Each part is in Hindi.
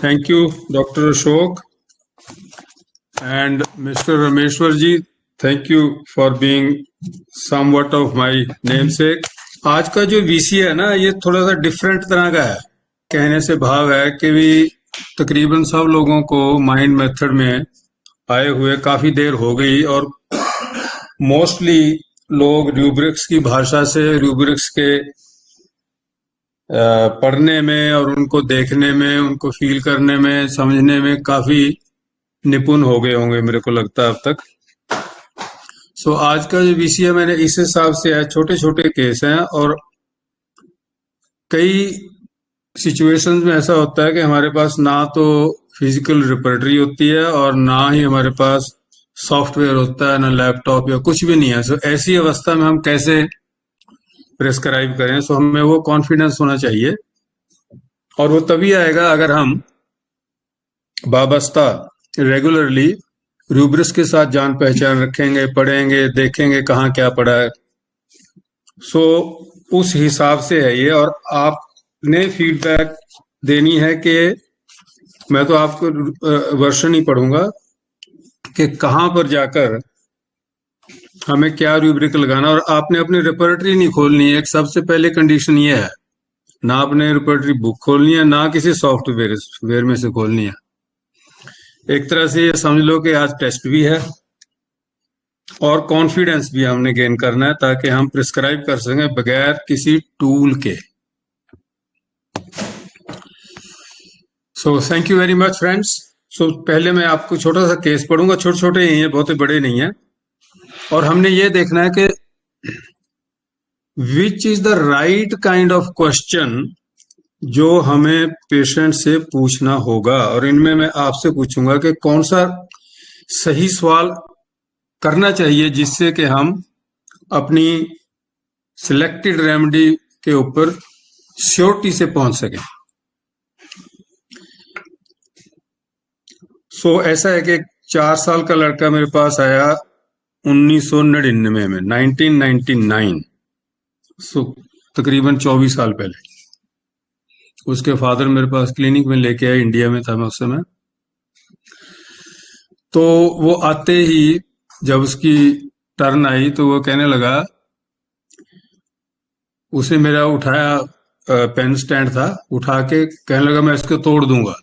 Thank you, Dr. Ashok and Mr. Rameshwar ji. Thank you for being somewhat of my namesake. आज का जो वीसी है ना, ये थोड़ा सा डिफरेंट तरह का है. कहने से भाव है कि भी तकरीबन सब लोगों को माइंड मेथड में आए हुए काफी देर हो गई और मोस्टली लोग रूब्रिक्स की भाषा से रूब्रिक्स के पढ़ने में और उनको देखने में, उनको फील करने में, समझने में काफी निपुण हो गए होंगे, मेरे को लगता है अब तक. सो आज का जो वीसी है मैंने इस हिसाब से है, छोटे छोटे केस हैं और कई सिचुएशंस में ऐसा होता है कि हमारे पास ना तो फिजिकल रिपर्टरी होती है और ना ही हमारे पास सॉफ्टवेयर होता है, ना लैपटॉप या कुछ भी नहीं है. सो ऐसी अवस्था में हम कैसे प्रेस्क्राइब करें? सो हमें वो कॉन्फिडेंस होना चाहिए और वो तभी आएगा अगर हम वाबस्ता रेगुलरली रूब्रिक्स के साथ जान पहचान रखेंगे, पढ़ेंगे, देखेंगे कहाँ क्या पढ़ा है. सो उस हिसाब से है ये. और आपने फीडबैक देनी है कि मैं तो आपको वर्षन ही पढ़ूंगा कि कहाँ पर जाकर हमें क्या रूब्रिक लगाना. और आपने अपनी रिपर्टरी नहीं खोलनी है. एक सबसे पहले कंडीशन ये है, ना आपने रिपर्टरी बुक खोलनी है, ना किसी सॉफ्टवेयर में से खोलनी है. एक तरह से ये समझ लो कि आज टेस्ट भी है और कॉन्फिडेंस भी हमने गेन करना है ताकि हम प्रिस्क्राइब कर सकें बगैर किसी टूल के. So thank you very much friends. So पहले मैं आपको छोटा सा केस पढ़ूंगा. छोटे छोटे ही हैं, बहुत बड़े नहीं हैं. और हमने ये देखना है कि which is the right kind of question जो हमें पेशेंट से पूछना होगा. और इनमें मैं आपसे पूछूंगा कि कौन सा सही सवाल करना चाहिए जिससे कि हम अपनी सिलेक्टेड रेमेडी के ऊपर श्योरिटी से पहुंच सकें. सो ऐसा है कि 4 साल का लड़का मेरे पास आया 1999 में, 1999. सो तकरीबन 24 साल पहले. उसके फादर मेरे पास क्लिनिक में लेके आए, इंडिया में था मैं उस समय. तो वो आते ही जब उसकी टर्न आई तो वो कहने लगा, उसने मेरा उठाया, पेन स्टैंड था, उठा के कहने लगा मैं इसको तोड़ दूंगा.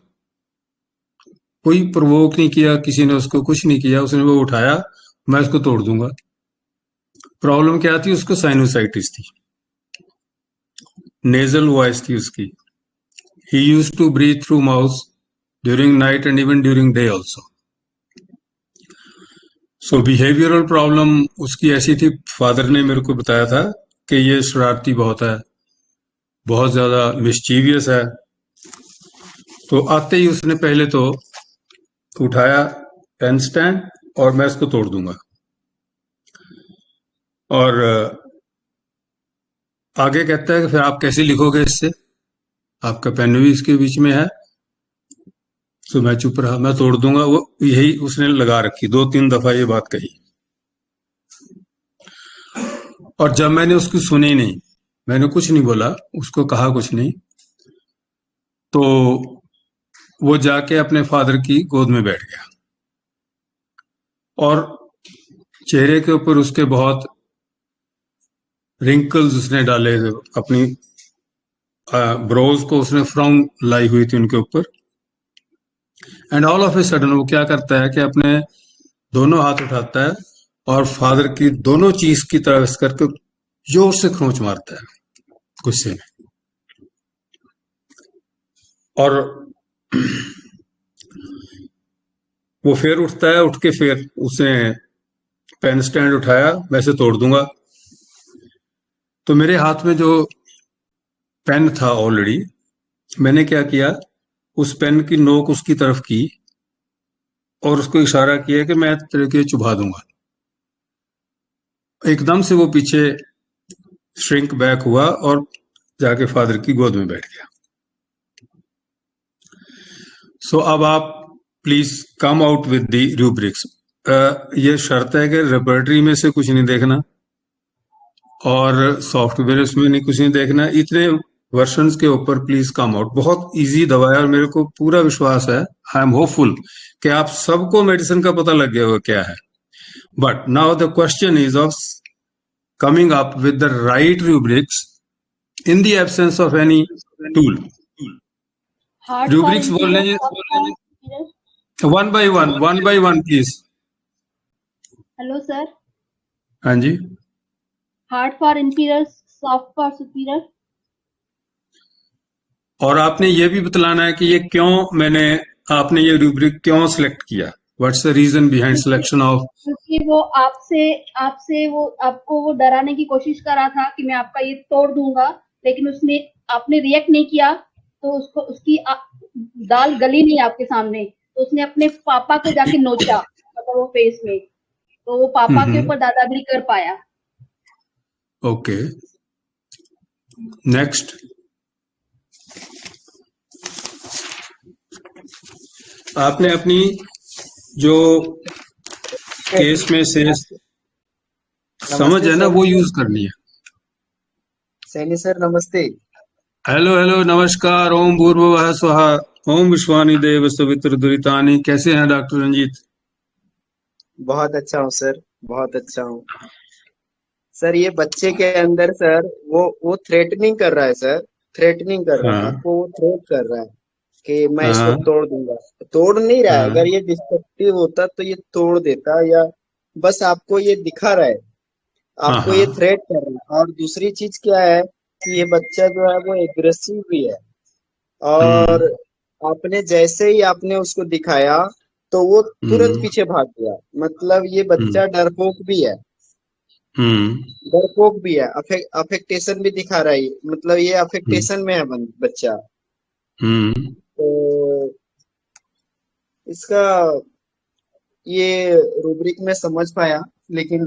कोई प्रोवोक नहीं किया, किसी ने उसको कुछ नहीं किया, उसने वो उठाया, मैं इसको तोड़ दूंगा. प्रॉब्लम क्या थी? उसको साइनोसाइटिस थी, नेजल वॉइस थी उसकी. He used to breathe through mouth during night and even during day also. So behavioural problem उसकी ऐसी थी, फादर ने मेरे को बताया था कि ये शरारती बहुत है, बहुत ज्यादा मिस्चीवियस है. तो आते ही उसने पहले तो उठाया पेन स्टैंड और मैं इसको तोड़ दूंगा. और आगे कहता है कि फिर आप कैसे लिखोगे इससे, आपका पेन भी इसके बीच में है. तो मैं चुप रहा, मैं तोड़ दूंगा. वो यही उसने लगा रखी, 2-3 दफा ये बात कही. और जब मैंने उसकी सुनी नहीं, मैंने कुछ नहीं बोला, उसको कहा कुछ नहीं, तो वो जाके अपने फादर की गोद में बैठ गया. और चेहरे के ऊपर उसके बहुत रिंकल्स उसने डाले, अपनी ब्रोज को उसने फ्राउन लाई हुई थी उनके ऊपर. And all of a sudden वो क्या करता है कि अपने दोनों हाथ उठाता है और फादर की दोनों चीज की तरफ करके जोर से खरोंच मारता है गुस्से में. और वो फिर उठता है, उठ के फिर उसने पेन स्टैंड उठाया, वैसे तोड़ दूंगा. तो मेरे हाथ में जो पेन था ऑलरेडी, मैंने क्या किया, उस पेन की नोक उसकी तरफ की और उसको इशारा किया कि मैं तेरे के चुभा दूंगा. एकदम से वो पीछे श्रिंक बैक हुआ और जाके फादर की गोद में बैठ गया. सो अब आप please come out with the rubrics. ये शर्त है कि रेपर्टरी में से कुछ नहीं देखना और सॉफ्टवेयर में नहीं कुछ नहीं देखना. इतने वर्षन्स के ऊपर प्लीज कम आउट। बहुत इजी दवा है और मेरे को पूरा विश्वास है, आई एम होपफुल कि आप सबको मेडिसिन का पता लग गया होगा क्या है। But now the question is of coming up with the right rubrics in the absence of any tool. Hard for rubrics बोल inferior, लीजिए soft for superior. one by one please. Hello sir. हाँ जी, Hard for inferior, soft for superior. और आपने ये भी बतलाना है कि ये क्यों आपने ये रूब्रिक क्यों सिलेक्ट किया, what's the reason behind selection of. क्योंकि वो आपसे आपसे वो आपको वो डराने की कोशिश कर रहा था कि मैं आपका ये तोड़ दूंगा, लेकिन उसने आपने रिएक्ट नहीं किया, तो उसको उसकी दाल गली नहीं आपके सामने, तो उसने अपने पापा को जाके नोचा, मतलब वो फेस में, तो वो पापा के ऊपर दादागिरी कर पाया। Okay, next. आपने अपनी जो केस में से समझ है ना वो यूज करनी है। सैनी सर नमस्ते। हेलो हेलो, नमस्कार। ओम भूर्भुवः स्वहा, ओम विश्वानि देव सवित्र दुरितानि। कैसे हैं डॉक्टर रंजीत? बहुत अच्छा हूँ सर, बहुत अच्छा हूँ सर। ये बच्चे के अंदर सर वो थ्रेटनिंग कर रहा है सर, थ्रेटनिंग कर रहा है, हाँ आपको वो थ्रेट कर रहा है कि मैं इसको हाँ तोड़ दूंगा। तोड़ नहीं रहा है, हाँ अगर ये डिस्ट्रक्टिव होता तो ये तोड़ देता, या बस आपको ये दिखा रहा है, हाँ आपको ये हाँ। थ्रेट कर रहा है। और दूसरी चीज क्या है कि ये बच्चा जो है वो एग्रेसिव भी है, और हम्म आपने जैसे ही आपने उसको दिखाया तो वो तुरंत हम्म पीछे भाग गया। मतलब ये हम्म बच्चा डरपोक भी है, हम्म डरपोक भी है, अफेक्टेशन भी दिखा रहा है, मतलब ये हम्म अफेक्टेशन में है बच्चा। हम्म। तो इसका ये रूब्रिक में समझ पाया, लेकिन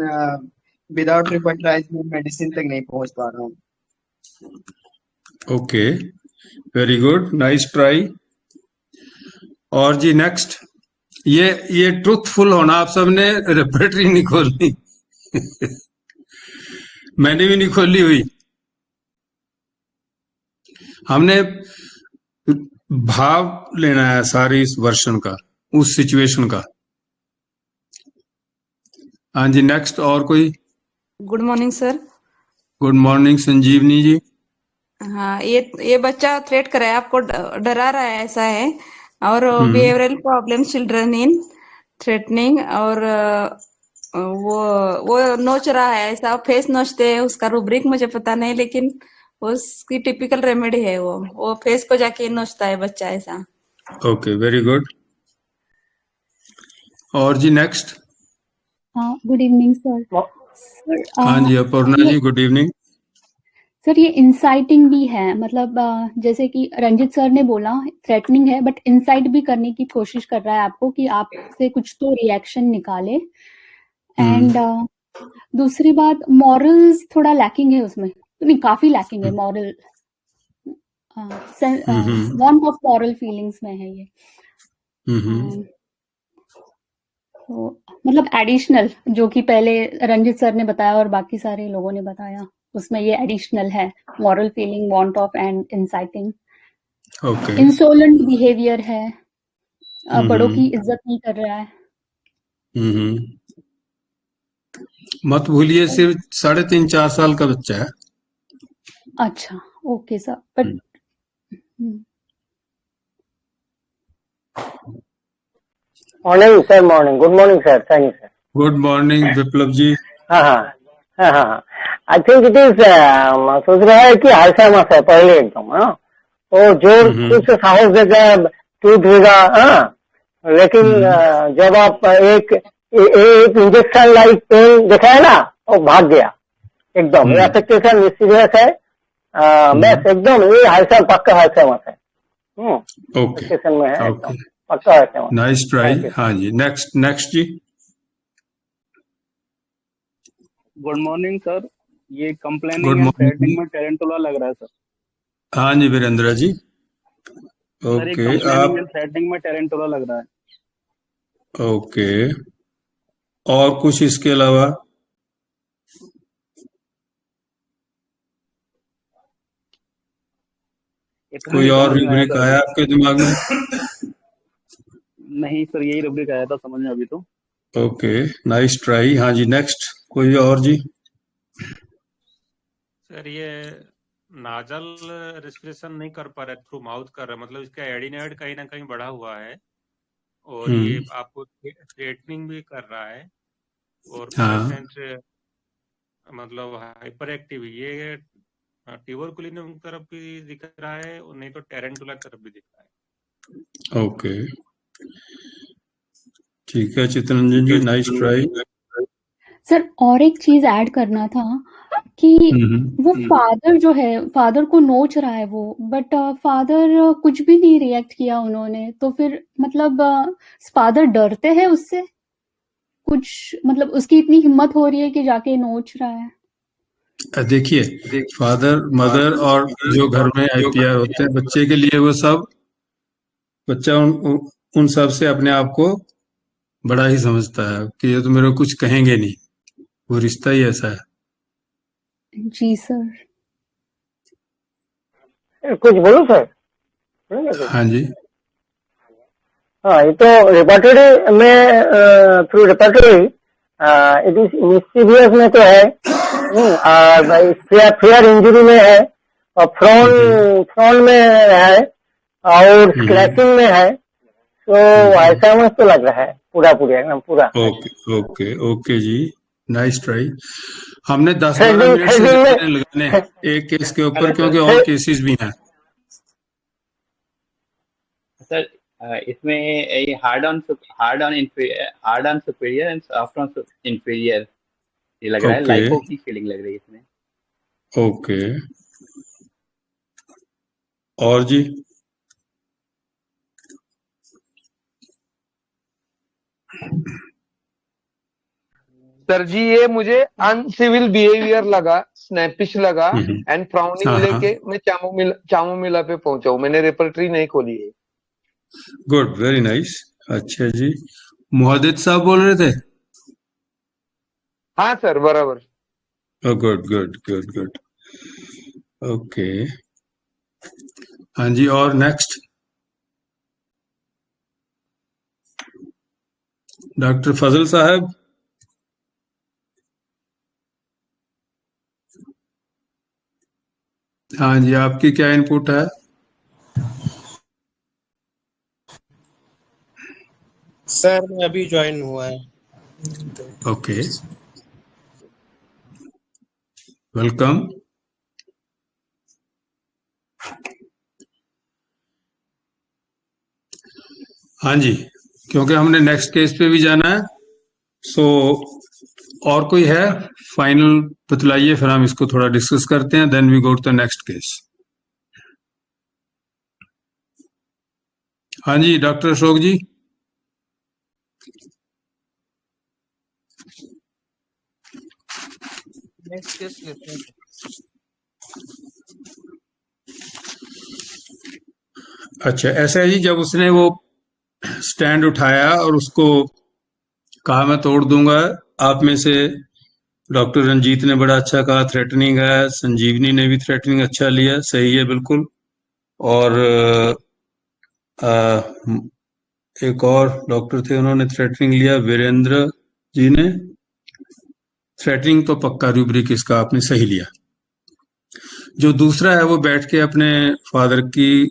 विदाउट रिपॉर्टराइज में मेडिसिन तक नहीं पहुंच पा रहा हूँ। Okay, very good, nice try. और जी नेक्स्ट। ये ट्रुथफुल होना, आप सबने रेपरेटरी नहीं खोलनी। मैंने भी नहीं खोली हुई। हमने भाव लेना है सारी इस वर्षन का, उस सिचुएशन का। हाँ जी, नेक्स्ट। और कोई? Good morning sir. Good morning Sanjeevani ji. हाँ, ये बच्चा थ्रेट कर रहा है, आपको डरा रहा है, ऐसा है। और hmm behavioural problem children in threatening, और वो नोच रहा है, ऐसा फेस नोचते हैं। उसका रूब्रिक मुझे पता नहीं, लेकिन उसकी टिपिकल रेमेडी है वो फेस को जाके नोचता है बच्चा, ऐसा। Okay, very good. और जी next. Good evening sir. Sir हाँ जी Aparna ji, good evening. Sir ये इंसाइटिंग भी है, मतलब जैसे कि रंजित सर ने बोला थ्रेटनिंग है, बट इंसाइट भी करने की कोशिश कर रहा है आपको कि आपसे कुछ तो रिएक्शन निकाले। एंड दूसरी बात, मॉरल्स थोड़ा लैकिंग है उसमें, नहीं काफी लैकिंग है moral, want of moral feelings में है ये। तो मतलब एडिशनल, जो कि पहले रंजित सर ने बताया और बाकी सारे लोगों ने बताया, उसमें ये एडिशनल है, moral feeling, want of and inciting. Okay. Insolent behaviour है, बड़ों की इज्जत नहीं कर रहा है। मत भूलिए सिर्फ 3.5-4 साल का बच्चा है। अच्छा, okay sir, but morning sir, morning, good morning sir, thank you sir. Good morning Viplav ji. हाँ हाँ हाँ हाँ, आई थिंक इट इज, सोच रहा है कि अल्जाइमर है पहले एकदम। हाँ, वो जोर कुछ साहस देगा, टूट देगा। हाँ, लेकिन जब आप एक इंजेक्शन लाइक पेन देखा है ना, वो भाग गया एकदम। ये अफेक्टेशन सीरियस है, बस एकदम ये हाइसम पक्का हाइसम है। ओके अफेक्टेशन में है एकदम ओके, पक्का हाइसम। Nice try. Thank you. हाँ जी, नेक्स्ट नेक्स्ट जी। Good morning sir. ये good complaining and threatening morning. में टेरेंटुला लग रहा है सर। हाँ जी वीरेंद्र जी। सर ये ओके कंप्लेनिंग एंड आप, थ्रेटनिंग में टेरेंटुला लग रहा है। ओके, और कुछ इसके अलावा? इतना कोई ही और समझ में आया रूब्रिक सर आया अभी। आपके दिमाग में? नहीं सर, यही रुब्रिक आया था समझ में अभी तो। Okay, nice try. हाँ जी, नेक्स्ट कोई और जी? सर ये नाजल रेस्पिरेशन नहीं कर पा रहा है, थ्रू माउथ कर रहा है, मतलब इसका एडिनोइड कहीं ना कहीं बढ़ा हुआ है, और ये आपको थ्रेटनिंग भी कर रहा है, और हाँ, पेशेंट मतलब हाइपर एक्टिव, ये ट्यूबरकुलिन तरफ भी दिख रहा है, और नहीं तो टेरेंटुला तरफ भी दिख रहा है। ओके, ठीक है चितरंजन जी, नाइस ट्राई। सर और एक चीज ऐड करना था कि वो फादर जो है, फादर को नोच रहा है वो, बट फादर कुछ भी नहीं रिएक्ट किया उन्होंने, तो फिर मतलब फादर डरते हैं उससे कुछ, मतलब उसकी इतनी हिम्मत हो रही है कि जाके नोच रहा है। देखिए, फादर मदर और जो घर में आईपीआर होते हैं, बच्चे के लिए वो सब, बच्चा उन सब से अपने आप को बड़ा ही समझता है कि ये तो मेरे को कुछ कहेंगे नहीं, वो रिश्ता ही ऐसा है। जी सर। कुछ बोलो सर, बोलेंगे कुछ? हाँ जी। हाँ, ये तो रिपोर्टेड में, through reported it is mysterious में तो है, फेयर इंजरी में है, और फ्रॉन में है, और स्क्रैचिंग में है, तो ऐसा मुझे तो लग रहा है पूरा एकदम पूरा। ओके ओके ओके जी, नाइस ट्राई। हमने 10-12 मिनट से थ्रेडिंग ज्यादा में लगाने एक केस के ऊपर, हेलो क्योंकि सर। और केसेस भी हैं। सर इसमें ये hard on superior and soft on inferior, ये लग रहा है, ओके लाइको की फीलिंग लग रही है इसमें। ओके, और जी? सर जी ये मुझे अनसिविल बिहेवियर लगा, स्नैपिश लगा, एंड फ्राउनिंग हाँ हाँ, लेके मैं चामोमिला पे पहुंचा हूँ, मैंने रेपर्टरी नहीं खोली है। Good, very nice. अच्छा जी, मुहद्दिद साहब बोल रहे थे? हाँ सर, बराबर। Good good good good, okay. हाँ जी, और नेक्स्ट डॉक्टर फजल साहब। हाँ जी, आपकी क्या इनपुट है? सर मैं अभी ज्वाइन हुआ है। Okay, welcome. हाँ जी, क्योंकि हमने नेक्स्ट केस पे भी जाना है, सो और कोई है फाइनल बतलाइए, फिर हम इसको थोड़ा डिस्कस करते हैं, then we go to the next case. हाँ जी, doctor Ashok ji. Next case लेते हैं। अच्छा, ऐसा है जी, जब उसने वो स्टैंड उठाया और उसको कहा मैं तोड़ दूंगा, आप में से डॉक्टर रंजीत ने बड़ा अच्छा कहा थ्रेटनिंग है, संजीवनी ने भी थ्रेटनिंग अच्छा लिया, सही है बिल्कुल। और एक और डॉक्टर थे, उन्होंने थ्रेटनिंग लिया, वीरेंद्र जी ने। थ्रेटनिंग तो पक्का रूब्रिक इसका आपने सही लिया। जो दूसरा है वो बैठ के अपने फादर की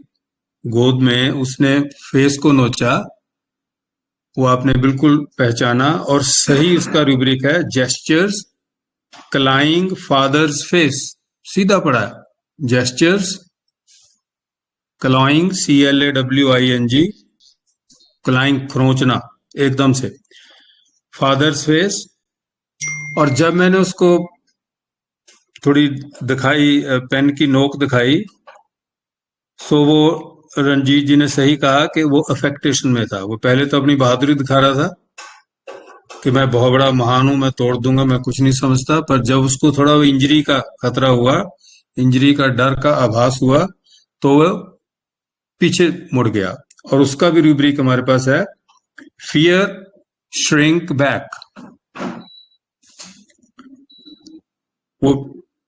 गोद में उसने फेस को नोचा, वो आपने बिल्कुल पहचाना, और सही उसका रूब्रिक है जेस्चर्स क्लाइंग फादर्स फेस, सीधा पड़ा है, जेस्चर्स क्लाइंग, CLAWING, क्लाइंग खरोंचना एकदम से, फादर्स फेस। और जब मैंने उसको थोड़ी दिखाई, पेन की नोक दिखाई, सो वो रंजीत जी ने सही कहा कि वो अफेक्टेशन में था। वो पहले तो अपनी बहादुरी दिखा रहा था कि मैं बहुत बड़ा महान हूं, मैं तोड़ दूंगा, मैं कुछ नहीं समझता, पर जब उसको थोड़ा वो इंजरी का खतरा हुआ, इंजरी का डर का आभास हुआ, तो वो पीछे मुड़ गया। और उसका भी रूब्रिक हमारे पास है, फियर श्रिंक बैक। वो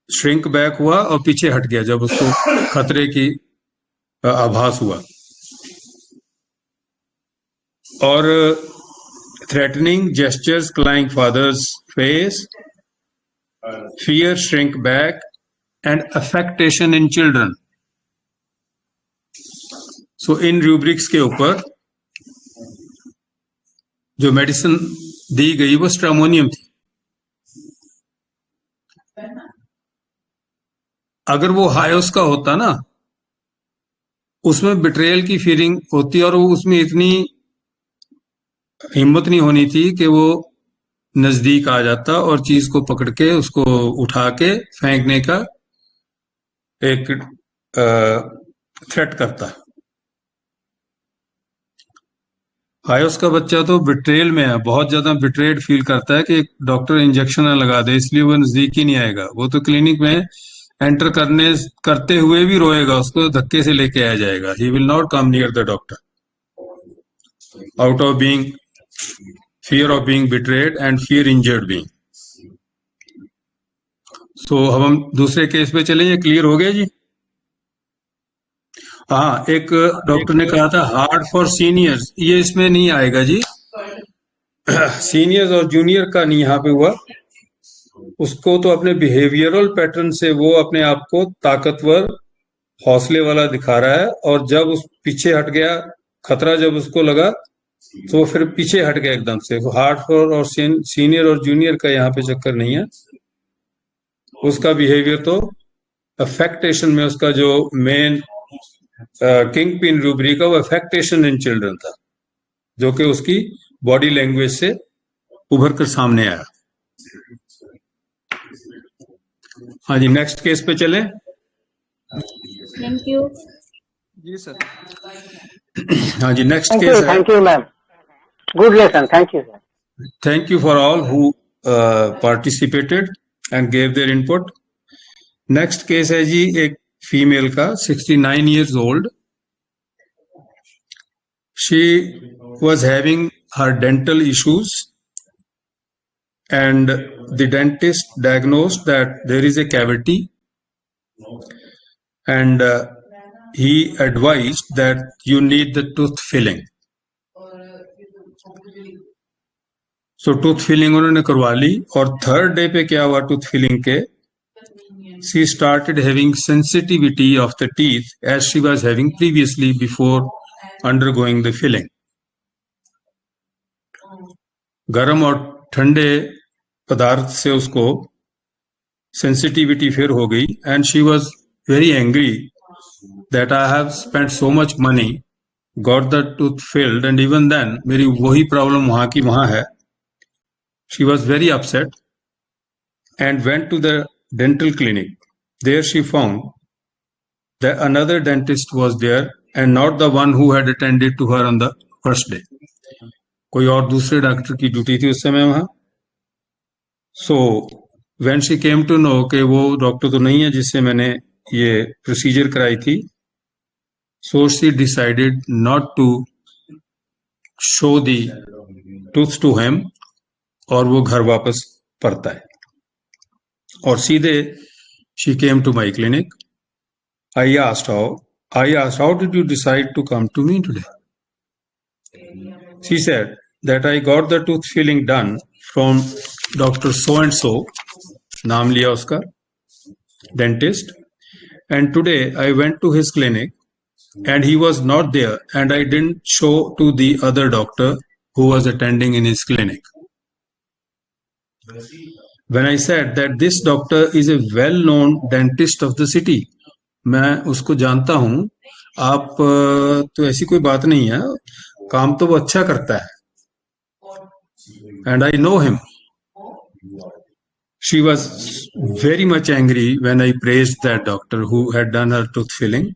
श्रिंक बैक हुआ और पीछे हट गया जब उसको खतरे की आभास हुआ। और threatening gestures clawing father's face, fear shrink back, and affectation in children. So इन रूब्रिक्स के ऊपर जो मेडिसिन दी गई वो स्ट्रामोनियम थी। अगर वो हायोस का होता ना, उसमें बिट्रेयल की फीलिंग होती और वो उसमें इतनी हिम्मत नहीं होनी थी कि वो नजदीक आ जाता और चीज को पकड़ के उसको उठा के फेंकने का एक थ्रेट करता। हायोस का बच्चा तो बिट्रेयल में है, बहुत ज्यादा बिट्रेड फील करता है कि डॉक्टर इंजेक्शन ना लगा दे, इसलिए वो नजदीक ही नहीं आएगा। वो तो क्लिनिक में एंटर करते हुए भी रोएगा, उसको धक्के से लेके आया जाएगा। He will not come near the doctor out of being fear of being betrayed and fear injured being. So हम दूसरे केस पे चले, ये क्लियर हो गया जी? हाँ, एक डॉक्टर ने कहा था हार्ड फॉर सीनियर्स, ये इसमें नहीं आएगा जी। सीनियर्स और जूनियर का नहीं यहाँ पे हुआ। उसको तो अपने बिहेवियरल पैटर्न से वो अपने आप को ताकतवर, हौसले वाला दिखा रहा है, और जब उस पीछे हट गया, खतरा जब उसको लगा तो फिर पीछे हट गया एकदम से। हार्ड फॉर और सीनियर और जूनियर का यहाँ पे चक्कर नहीं है। उसका बिहेवियर तो अफेक्टेशन में, उसका जो मेन किंग पिन रूब्रिक का वो अफेक्टेशन इन चिल्ड्रन था, जो कि उसकी बॉडी लैंग्वेज से उभर कर सामने आया। हाँ जी, नेक्स्ट केस पे चलें। थैंक यू जी सर। हाँ जी, नेक्स्ट केस है। Thank you ma'am, good lesson, thank you sir. Thank you for all who participated and gave their input. Next case है जी एक फीमेल का, 69 years old. She was having her dental issues and the dentist diagnosed that there is a cavity, and he advised that you need the tooth filling. So tooth filling उन्होंने करवा ली, और थर्ड डे पे क्या हुआ टूथ फिलिंग के, she started having sensitivity of the teeth as she was having previously before undergoing the filling. गर्म और ठंडे पदार्थ से उसको सेंसिटिविटी फिर हो गई, and she was very angry that I have spent so much money, got the tooth filled, and even then मेरी वही प्रॉब्लम वहां की वहां है। She was very upset and went to the dental clinic. There she found that another dentist was there and not the one who had attended to her on the first day. कोई और दूसरे डॉक्टर की ड्यूटी थी उस समय वहां। So when she came to know कि वो डॉक्टर तो नहीं है जिससे मैंने ये प्रोसीजर कराई थी, so she decided not to show the tooth to him, और वो घर वापस परता है। और सीधे she came to my clinic. I asked how did you decide to come to me today? She said that I got the tooth filling done from Dr. so and so, नाम लिया उसका dentist, and today I went to his clinic and he was not there, and I didn't show to the other doctor who was attending in his clinic. When I said that this doctor is a well-known dentist of the city, मैं उसको जानता हूं, आप तो ऐसी कोई बात नहीं है, काम तो वो अच्छा करता है, and I know him. She was very much angry when I praised that doctor who had done her tooth filling,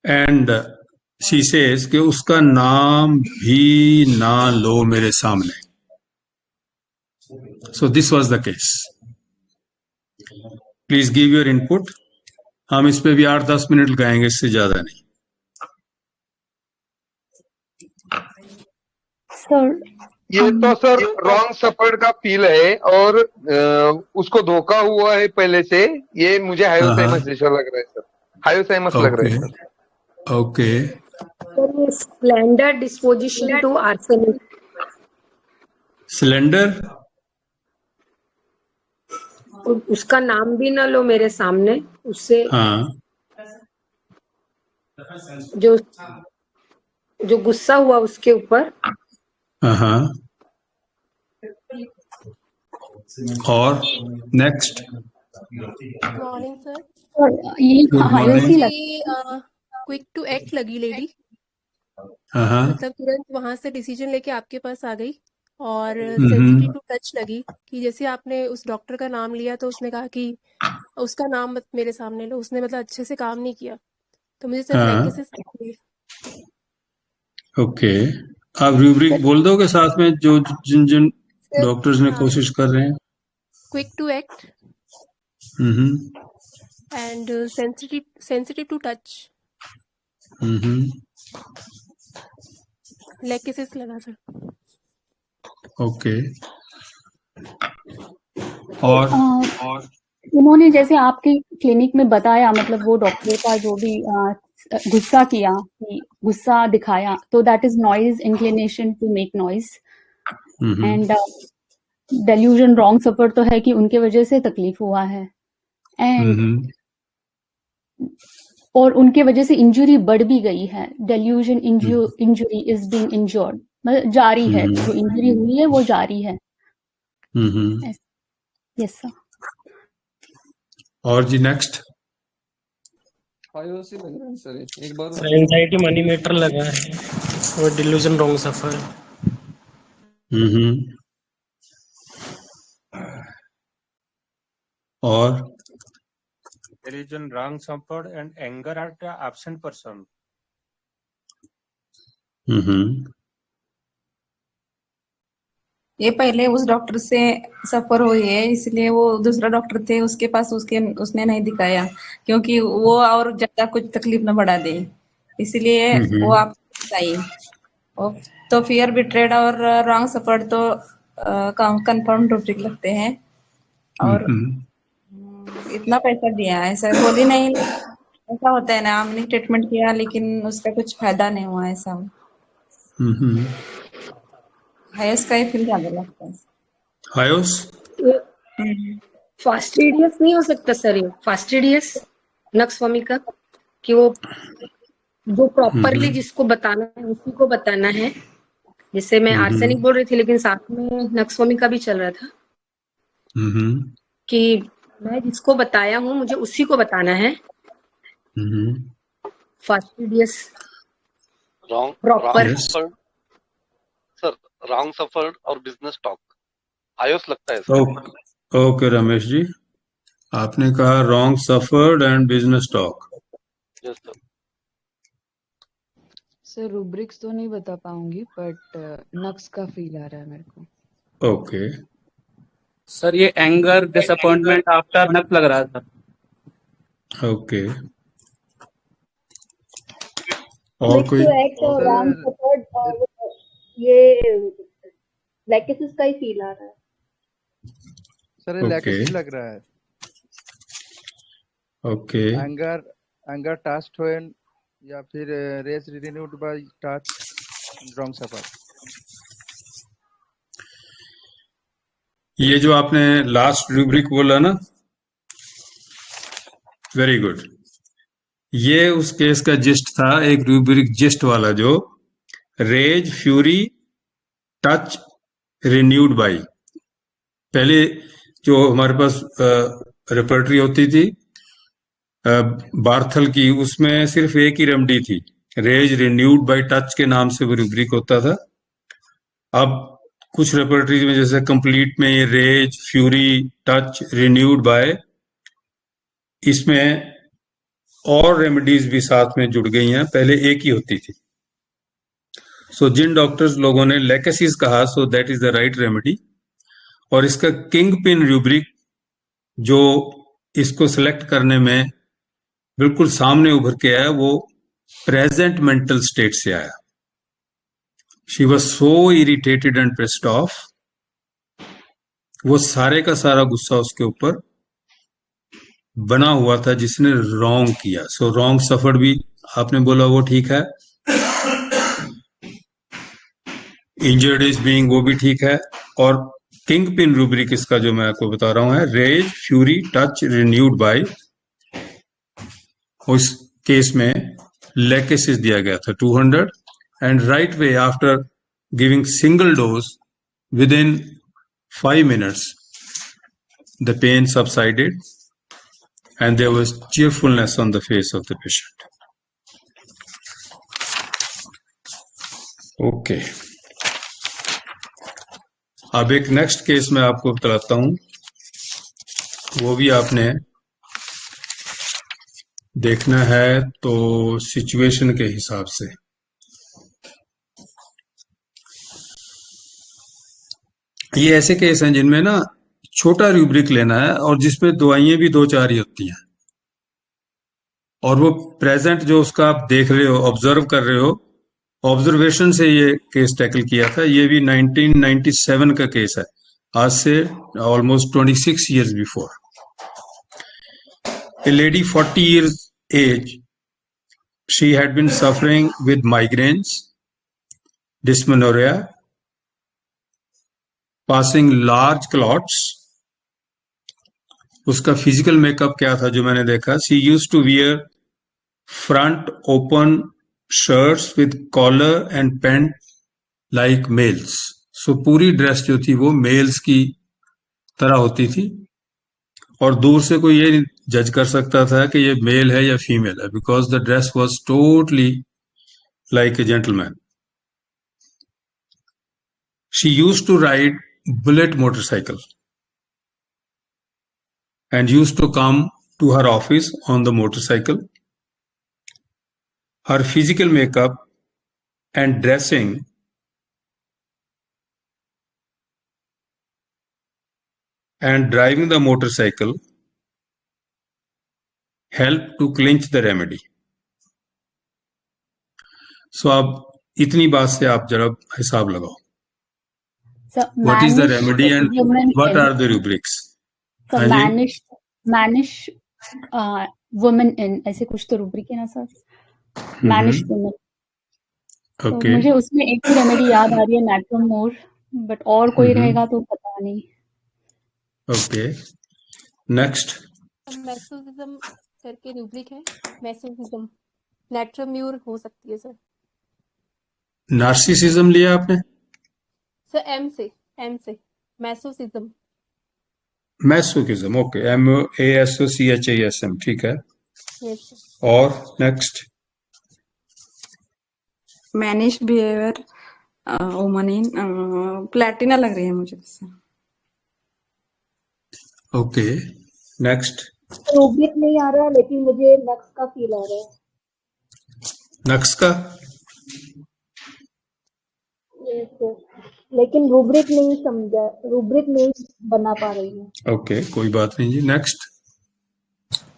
and she says कि उसका नाम भी ना लो मेरे सामने. So this was the case. Please give your input. हम इस पे भी 8-10 मिनट लगाएंगे, इससे ज्यादा नहीं. सर ये तो सर रॉन्ग सफर का फील है और उसको धोखा हुआ है पहले से। ये मुझे हायोसाइमस जैसा लग रहा है सर, हायोसाइमस लग रहा है सर। ओके सर ये स्प्लेंडर डिस्पोजिशन टू आर्सेनिक, सिलेंडर उसका नाम भी ना लो मेरे सामने, उससे हाँ जो जो गुस्सा हुआ उसके ऊपर। हाँ और नेक्स्ट मॉर्निंग सर। और ये Good हायोसी morning. लग क्विक टू एक्ट लगी लेडी, हाँ मतलब तुरंत वहां से डिसीजन लेके आपके पास आ गई। और हम्म सेंसिटिव टू टच लगी कि जैसे आपने उस डॉक्टर का नाम लिया तो उसने कहा कि उसका नाम मत मेरे सामने लो, उसने मतलब अच्छे से काम नहीं किया। तो मुझे सर हाँ लेगेसिस ओके आप रूब्रिक बोल दोगे साथ में जो जिन जिन सर डॉक्टर्स ने हाँ, कोशिश कर रहे हैं quick to act and sensitive to touch, lachesis लगा सर। ओके तो और उन्होंने जैसे आपके क्लिनिक में बताया, मतलब वो डॉक्टर का जो भी गुस्सा किया कि गुस्सा दिखाया, तो that is noise, inclination to make noise and delusion wrong suffer तो है कि उनके वजह से तकलीफ हुआ है एंड और उनके वजह से इंजरी बढ़ भी गई है। Delusion injury is being injured, मतलब जारी है, जो इंजरी हुई है वो जारी है। Yes sir. और जी नेक्स्ट हायोसी लग रहा है सर, एक बार सर एंजाइटी मनी मीटर लगा है और डिल्यूजन रॉन्ग सफर। और Delusion, wrong suffered, and anger at the absent person. ये पहले उस डॉक्टर से सफर हुई है, इसलिए वो दूसरा डॉक्टर थे उसके पास उसने नहीं दिखाया, क्योंकि वो और ज्यादा कुछ तकलीफ न बढ़ा दे, इसलिए वो आपको आई। तो फियर बिट्रेड और रॉन्ग सफर तो कंफर्म रूब्रिक लगते हैं। और इतना पैसा दिया है, ऐसा बोली नहीं, ऐसा होता है ना, हमने ट्रीटमेंट किया लेकिन उसका कुछ फायदा नहीं हुआ, ऐसा हायस का ही फील ज्यादा लगता है। हायोस फास्टिडियस नहीं हो सकता सर, ये फास्टिडियस नक्सवामी का, कि वो जो प्रॉपरली जिसको बताना है उसी को बताना है। जैसे मैं आर्सेनिक बोल रही थी लेकिन साथ में नक्सवामी का भी चल रहा था कि मैं जिसको बताया हूँ मुझे उसी को बताना है। Fastidious proper sir wrong suffered और बिजनेस टॉक आयोस लगता है सर। ओके रमेश जी, आपने कहा wrong suffered and business talk. Yes sir. Sir rubrics तो नहीं बता पाऊंगी बट नक्स का फील आ रहा है मेरे को। ओके सर ये एंगर डिसअपॉइंटमेंट आफ्टर नक लग रहा था। ओके और कोई ये लेगेसिस का ही फील आ रहा है सर, लेगेसी लग रहा है। ओके एंगर टास्ट व्हेन या फिर rage renewed by touch wrong suffer. ये जो आपने लास्ट रूब्रिक बोला ना, वेरी गुड, ये उस केस का जिस्ट था, एक रूब्रिक जिस्ट वाला, जो rage fury touch renewed by. पहले जो हमारे पास रेपर्टरी होती थी बार्थल की, उसमें सिर्फ एक ही रेमडी थी, रेज रिन्यूड बाय टच के नाम से वो रूब्रिक होता था। अब कुछ रेपर्टरीज में जैसे कंप्लीट में ये rage fury touch renewed by, इसमें और रेमेडीज भी साथ में जुड़ गई हैं, पहले एक ही होती थी। सो जिन डॉक्टर्स लोगों ने लेकेसिस कहा, so that is the right remedy. और इसका किंग पिन रूब्रिक जो इसको सिलेक्ट करने में बिल्कुल सामने उभर के आया, वो प्रेजेंट मेंटल स्टेट से आया। She was so irritated and pissed off, वो सारे का सारा गुस्सा उसके ऊपर बना हुआ था जिसने रॉन्ग किया। सो रॉन्ग सफर्ड भी आपने बोला वो ठीक है, इंजर्ड इज बीइंग वो भी ठीक है, और किंग पिन रूब्रिक इसका जो मैं आपको बता रहा हूं है rage, fury, touch, renewed by, उस केस में लेग केसेस दिया गया था 200 and right away after giving single dose within 5 minutes the pain subsided and there was cheerfulness on the face of the patient. Okay. अब एक नेक्स्ट केस में आपको बताता हूं, वो भी आपने देखना है तो सिचुएशन के हिसाब से। ये ऐसे केस हैं जिनमें ना छोटा रूब्रिक लेना है और जिसमें दवाइयां भी 2-4 ही होती हैं, और वो प्रेजेंट जो उसका आप देख रहे हो, ऑब्जर्व कर रहे हो, ऑब्जर्वेशन से ये केस टैकल किया था। ये भी 1997 का केस है, आज से almost 26 years before. A lady 40 years age, she had been suffering with migraines, dysmenorrhea, passing large clots। उसका फिजिकल मेकअप क्या था जो मैंने देखा, she used to wear front open shirts with collar and pant like males. So पूरी ड्रेस जो थी वो मेल्स की तरह होती थी, और दूर से कोई ये जज कर सकता था कि ये मेल है या फीमेल है, because the dress was totally like a gentleman. She used to ride bullet motorcycle and used to come to her office on the motorcycle. Her physical makeup and dressing and driving the motorcycle helped to clinch the remedy. So अब इतनी बात से आप जरा हिसाब लगाओ, So, what is the Manish remedy and woman what in. are the rubrics? So, हाँ जी, Manish woman in, ऐसे कुछ तो रूब्रिक है ना सर, Manish woman। तो ओके मुझे उसमें एक ही रेमेडी याद आ रही है, मैट्रोमोर, बट और कोई रहेगा तो पता नहीं। ओके। नेक्स्ट, मैसोसिज्म करके रूब्रिक है, मैसोसिज्म, नेट्रोम्यूर हो सकती है सर। नार्सिसिज्म लिया आपने? सर एम से मैसोसिज्म। मैसोकिज्म, ओके, MASOCHISM, ठीक है। Yes sir. और next, mannish behaviour woman in, platina लग रही है मुझे इससे। ओके। नेक्स्ट, रूब्रिक नहीं आ रहा, लेकिन मुझे नक्स का फील आ रहा है। नक्स का, Yes, sir। लेकिन रूब्रिक नहीं समझा, रूब्रिक नहीं बना पा रही है। ओके, कोई बात नहीं जी। नेक्स्ट,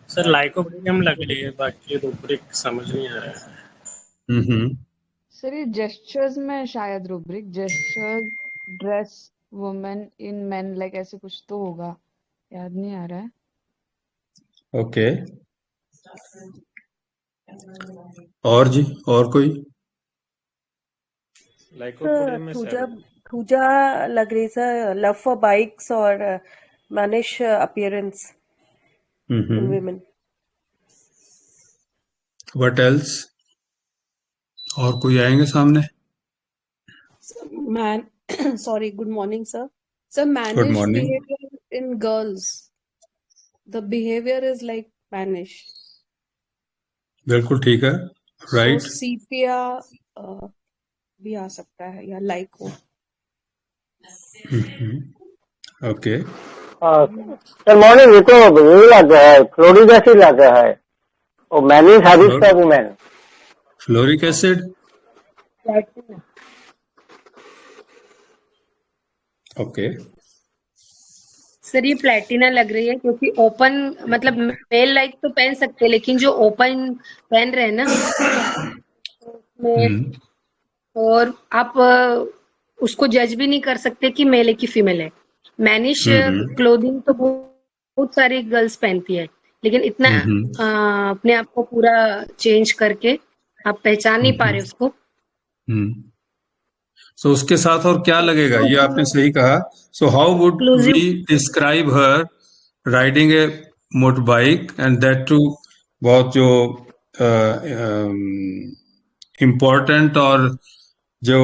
सर लाइकोपिडियम लग रही है, बाकी रूब्रिक समझ नहीं आ रहा है। सर ये जेस्चर्स में शायद rubric, gestures, dress, women in, main, like ऐसे कुछ तो होगा, याद नहीं आ रहा है। ओके। और जी, और कोई? लाइकोपोडियम में थूजा 7। थूजा लग रही सर, लव फॉर बाइक्स और मैनिश appearance in women. What else? और कोई आएंगे सामने? Man sorry, good morning sir. Sir good मैनिश morning. Behaviour in girls, the behaviour is like मैनिश। बिल्कुल ठीक है, सो राइट। सीपिया भी आ सकता है, या लाइक हो। ओके। सर मॉर्निंग, ये तो ये लग रहा है, फ्लोरिक एसिड लग रहा है, और मैनिश हैबिट्स का women. Fluoric acid, okay. Sir ये प्लेटिना लग रही है, क्योंकि ओपन मतलब मेल लाइक तो पहन सकते हैं, लेकिन जो ओपन पहन रहे हैं ना, उसमें और आप उसको जज भी नहीं कर सकते कि मेल है कि फीमेल है। मैनिश क्लोथिंग तो बहुत सारी गर्ल्स पहनती है, लेकिन इतना अपने आप को पूरा चेंज करके आप पहचान नहीं पा रहे उसको। सो उसके साथ और क्या लगेगा, ये आपने सही कहा। So how would we describe her riding a motor bike and that too बहुत जो इम्पोर्टेंट और जो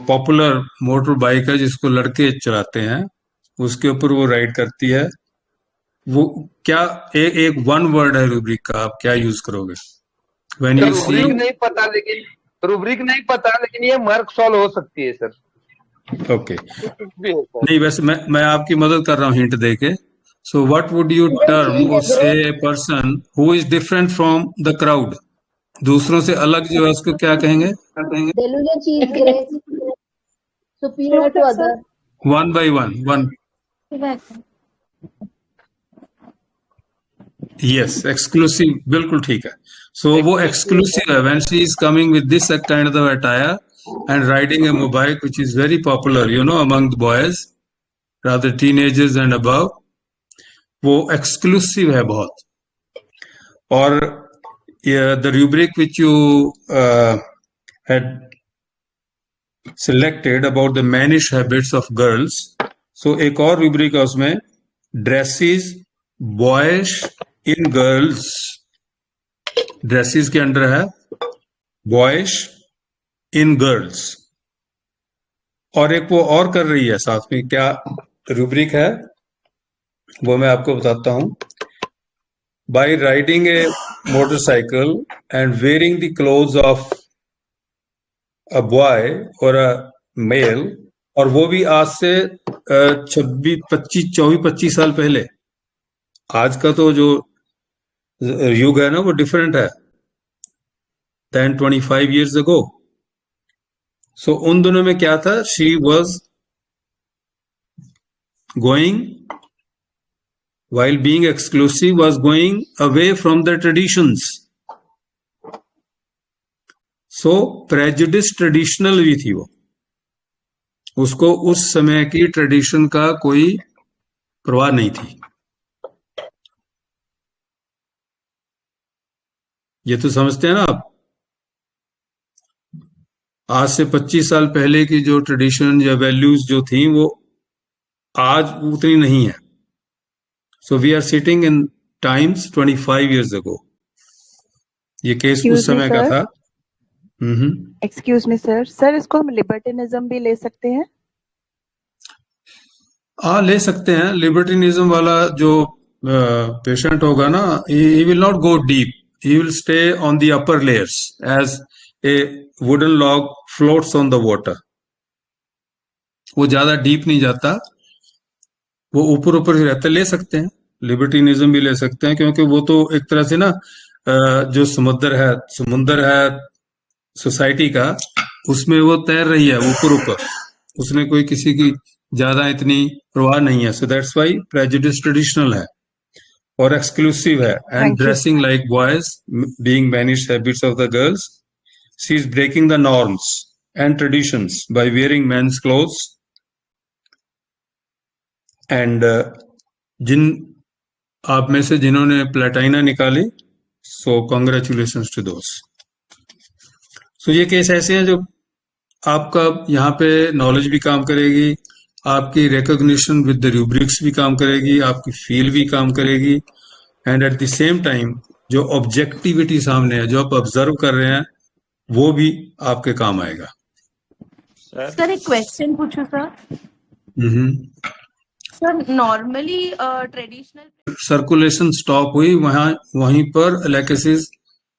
पॉपुलर मोटर बाइक है जिसको लड़के चलाते हैं, उसके ऊपर वो राइड करती है। वो क्या एक वन वर्ड है रूब्रिक का, आप क्या यूज करोगे व्हेन यू सी? रूब्रिक नहीं पता, लेकिन ये मर्क सॉल्व हो सकती है सर। ओके नहीं, वैसे मैं आपकी मदद कर रहा हूँ हिंट देके। So what would you term से a person who is different from the crowd, दूसरों से अलग जो है उसको क्या कहेंगे? Delusion cheese grace, superior to other. One by one. Yes, exclusive, बिल्कुल ठीक है। सो वो एक्सक्लूसिव है when she is coming with this kind of attire and riding a mobike which is very popular you know among the boys rather teenagers and above. वो एक्सक्लूसिव है बहुत। और the rubric which you had selected about the mannish habits of girls, so एक और रूब्रिक है उसमें, dresses boyish in girls. Dresses के अंडर है बॉयश इन गर्ल्स। और एक वो और कर रही है साथ में, क्या रूब्रिक है वो मैं आपको बताता हूं। By riding a motorcycle and wearing the clothes of a boy और अ मेल, और वो भी आज से 24-25 साल पहले। आज का तो जो युग है ना वो डिफरेंट है देन 25 years ago। सो उन दोनों में क्या था, she was going while being exclusive was going away from the traditions। so prejudice traditional भी थी वो, उसको उस समय की ट्रेडिशन का कोई परवाह नहीं थी। ये तो समझते हैं ना आप। आज से 25 साल पहले की जो ट्रेडिशन या वैल्यूज जो थी वो आज उतनी नहीं है। So we are sitting in times 25 years ago। ये केस उस समय का था। एक्सक्यूज मी सर, इसको हम लिबर्टिनिज्म भी ले सकते हैं? हाँ, ले सकते हैं। लिबर्टिनिज्म वाला जो पेशेंट होगा ना, he will not go deep, he will stay on the upper layers as a wooden log floats on the water। वो ज्यादा डीप नहीं जाता, वो ऊपर ऊपर ही रहता। ले सकते हैं, लिबर्टिनिज्म भी ले सकते हैं, क्योंकि वो तो एक तरह से ना जो समुंदर है सोसाइटी का, उसमें वो तैर रही है ऊपर ऊपर, उसमें कोई किसी की ज्यादा इतनी परवाह नहीं है। So that's why prejudice traditional है और एक्सक्लूसिव है। And dressing like boys being mannish habits of the girls, she is breaking the norms and traditions by wearing men's clothes. And जिन आप में से जिन्होंने प्लेटाइना निकाली, सो कॉन्ग्रेचुलेशंस टू दोस। सो ये केस ऐसे हैं जो आपका यहाँ पे नॉलेज भी काम करेगी, आपकी रिकॉग्निशन विद द रूब्रिक्स भी काम करेगी, आपकी फील भी काम करेगी, and eight the same time जो ऑब्जेक्टिविटी सामने है, जो आप ऑब्जर्व कर रहे हैं, वो भी आपके काम आएगा। सर एक क्वेश्चन पूछूं sir? Sir normally traditional circulation stop हुई वहीं पर लैकेसिस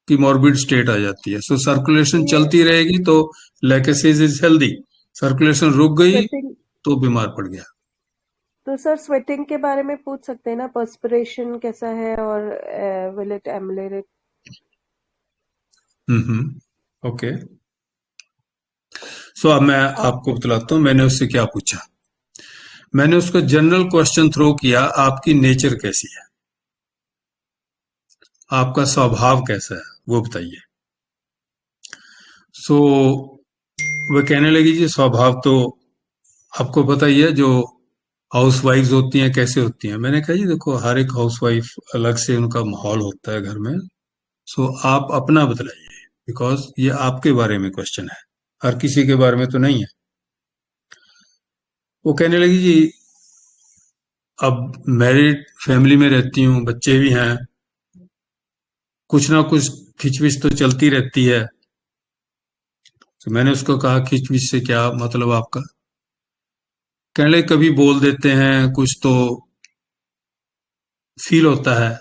की मॉर्बिड स्टेट आ जाती है। सो सर्कुलेशन चलती रहेगी तो लैकेसिस इज हेल्दी, सर्कुलेशन रुक गई तो बीमार पड़ गया। तो सर स्वेटिंग के बारे में पूछ सकते हैं ना, पर्सपिरेशन कैसा है और विल इट एमुलेट? ओके, सो अब मैं आपको बतलाता हूँ मैंने उससे क्या पूछा। मैंने उसको जनरल क्वेश्चन थ्रो किया, आपकी नेचर कैसी है, आपका स्वभाव कैसा है, वो बताइए। सो वह कहने लगी जी स्वभाव तो आपको पता ही है, जो हाउस वाइफ्स होती हैं कैसे होती हैं। मैंने कहा जी देखो, हर एक हाउस वाइफ अलग से उनका माहौल होता है घर में, सो आप अपना बतलाइए, बिकॉज ये आपके बारे में क्वेश्चन है, हर किसी के बारे में तो नहीं है। वो कहने लगी जी अब मैरिड फैमिली में रहती हूँ, बच्चे भी हैं, कुछ ना कुछ खिचविच तो चलती रहती है। तो मैंने उसको कहा खिचविच से क्या मतलब आपका? कहने लगे कभी बोल देते हैं, कुछ तो फील होता है।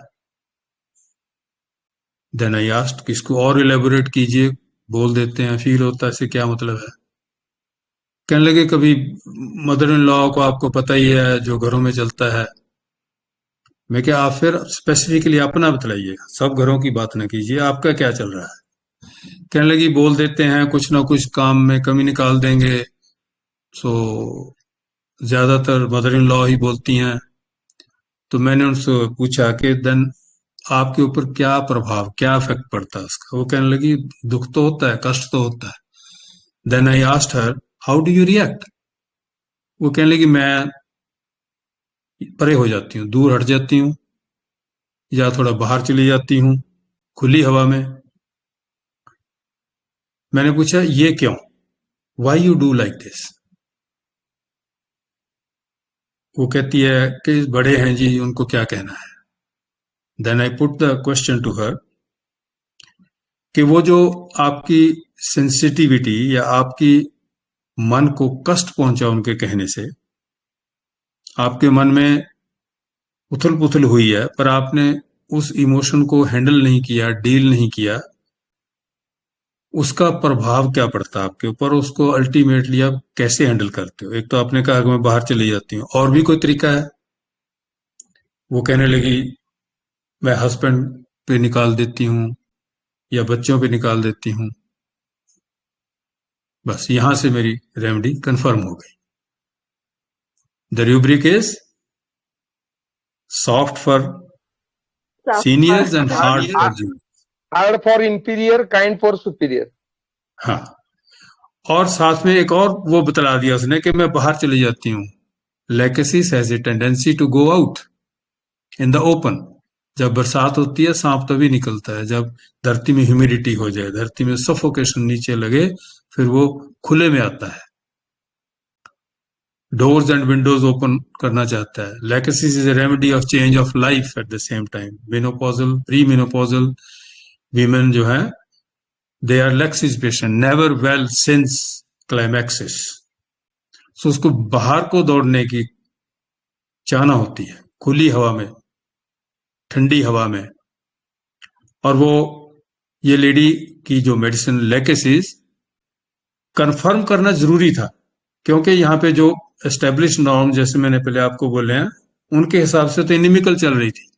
देन आई आस्क्ड कि इसको और इलेबोरेट कीजिए, बोल देते हैं फील होता है, इससे क्या मतलब है? कहने लगे कभी मदर इन लॉ को आपको पता ही है जो घरों में चलता है। मैं क्या, आप फिर स्पेसिफिकली अपना बतलाइए, सब घरों की बात ना कीजिए, आपका क्या चल रहा है? कहने लगी बोल देते हैं, कुछ ना कुछ काम में कमी निकाल देंगे, सो ज्यादातर मदर इन लॉ ही बोलती हैं। तो मैंने उनसे पूछा कि देन आपके ऊपर क्या प्रभाव, क्या इफेक्ट पड़ता है उसका? वो कहने लगी दुख तो होता है, कष्ट तो होता है। Then I asked her how do you react? वो कहने लगी मैं परे हो जाती हूँ, दूर हट जाती हूँ, या थोड़ा बाहर चली जाती हूँ खुली हवा में। मैंने पूछा ये क्यों, why you do like this? वो कहती है कि बड़े हैं जी, उनको क्या कहना है। Then I put the question to her कि वो जो आपकी सेंसिटिविटी या आपकी मन को कष्ट पहुंचा उनके कहने से, आपके मन में उथल पुथल हुई है, पर आपने उस इमोशन को हैंडल नहीं किया, डील नहीं किया, उसका प्रभाव क्या पड़ता है आपके ऊपर, उसको अल्टीमेटली आप कैसे हैंडल करते हो? एक तो आपने कहा कि मैं बाहर चली जाती हूँ, और भी कोई तरीका है? वो कहने लगी मैं हस्बैंड पे निकाल देती हूँ या बच्चों पे निकाल देती हूँ। बस यहां से मेरी रेमेडी कंफर्म हो गई। The rubric is soft for seniors and hard for juniors. Hard for inferior, kind for superior. हाँ, और साथ में एक और वो बतला दिया उसने कि मैं बाहर चली जाती हूँ। Lachesis has a tendency to go out in the open. जब बरसात होती है सांप तभी निकलता है जब धरती में ह्यूमिडिटी हो जाए, धरती में सफोकेशन नीचे लगे, फिर वो खुले में आता है, डोर्स एंड विंडोज ओपन करना चाहता है। Lachesis is a remedy of change of life at the same time. Menopausal, pre menopausal women जो है, they are lachesis patient, never well since climaxis. So उसको बाहर को दौड़ने की चाहना होती है, खुली हवा में, ठंडी हवा में। और वो ये लेडी की जो मेडिसिन लेकेसिस कंफर्म करना जरूरी था, क्योंकि यहाँ पे जो एस्टेब्लिश नॉर्म, जैसे मैंने पहले आपको बोले हैं, उनके हिसाब से तो एनिमिकल चल रही थी।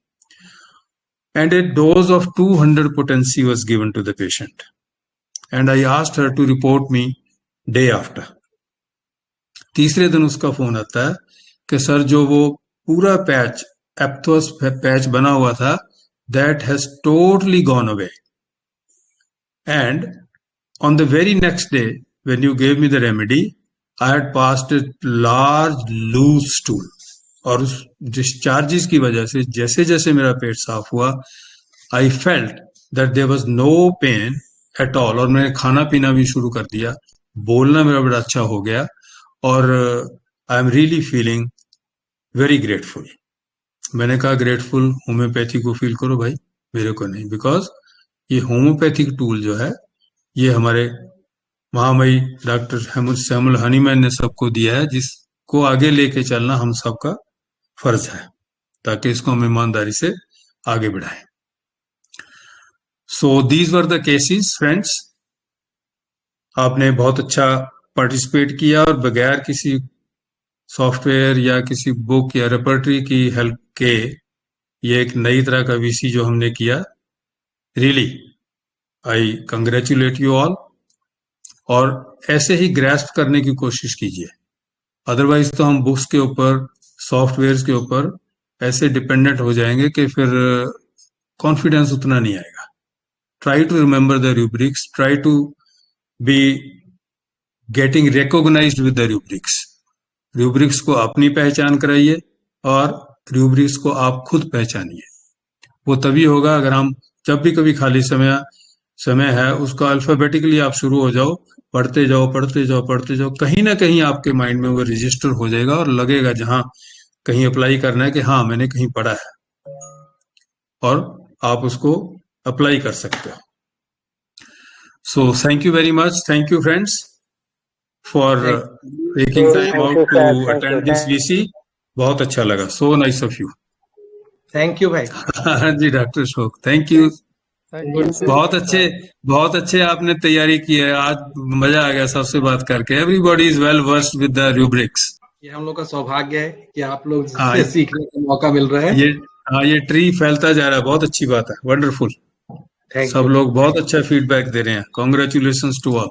And A dose of 200 potency was given to the patient and I asked her to report me day after. तीसरे दिन उसका फोन आता है कि सर जो वो पूरा पैच, एप्थोस पैच बना हुआ था, that has totally gone away. And on the very next day when you gave me the remedy, I had passed a large loose stool. और उस डिस्चार्जेस की वजह से जैसे जैसे मेरा पेट साफ हुआ, I felt that there was no pain at all. और मैंने खाना पीना भी शुरू कर दिया, बोलना मेरा बड़ा अच्छा हो गया, और I am really feeling very grateful. मैंने कहा ग्रेटफुल होम्योपैथी को फील करो भाई, मेरे को नहीं, बिकॉज ये होम्योपैथिक टूल जो है ये हमारे महामयी डॉक्टर सैमुअल हनीमैन ने सबको दिया है, जिसको आगे लेके चलना हम सबका फर्ज है, ताकि इसको हम ईमानदारी से आगे बढ़ाएं। So these were the cases friends. आपने बहुत अच्छा पार्टिसिपेट किया, और बगैर किसी सॉफ्टवेयर या किसी बुक या रेपर्टरी की हेल्प के ये एक नई तरह का वीसी जो हमने किया, really I congratulate you all. और ऐसे ही ग्रैस्प करने की कोशिश कीजिए, अदरवाइज तो हम बुक्स के ऊपर, सॉफ्टवेयर के ऊपर ऐसे डिपेंडेंट हो जाएंगे कि फिर कॉन्फिडेंस उतना नहीं आएगा। Try to remember the rubrics, try to be getting recognised with the rubrics. Rubrics को अपनी पहचान कराइए और रूब्रिक्स को आप खुद पहचानिए। वो तभी होगा अगर हम जब भी कभी खाली समय है उसको अल्फाबेटिकली आप शुरू हो जाओ, पढ़ते जाओ पढ़ते जाओ पढ़ते जाओ, कहीं ना कहीं आपके माइंड में वो रजिस्टर हो जाएगा और लगेगा जहां कहीं अप्लाई करना है कि हाँ मैंने कहीं पढ़ा है, और आप उसको अप्लाई कर सकते हो। So thank you very much, thank you friends for taking time out to attend this VC. बहुत अच्छा लगा, so nice of you. Thank you भाई। हाँ जी डॉक्टर अशोक, थैंक यू। बहुत अच्छे आपने तैयारी की है, आज मजा आ गया सबसे बात करके। Everybody is well versed with the rubrics. ये हम लोग का सौभाग्य है कि आप लोग से सीखने का मौका मिल रहा है। ये ट्री फैलता जा रहा है, बहुत अच्छी बात है, वंडरफुल। सब लोग बहुत अच्छा फीडबैक दे रहे हैं, कॉन्ग्रेचुलेशंस टू ऑल।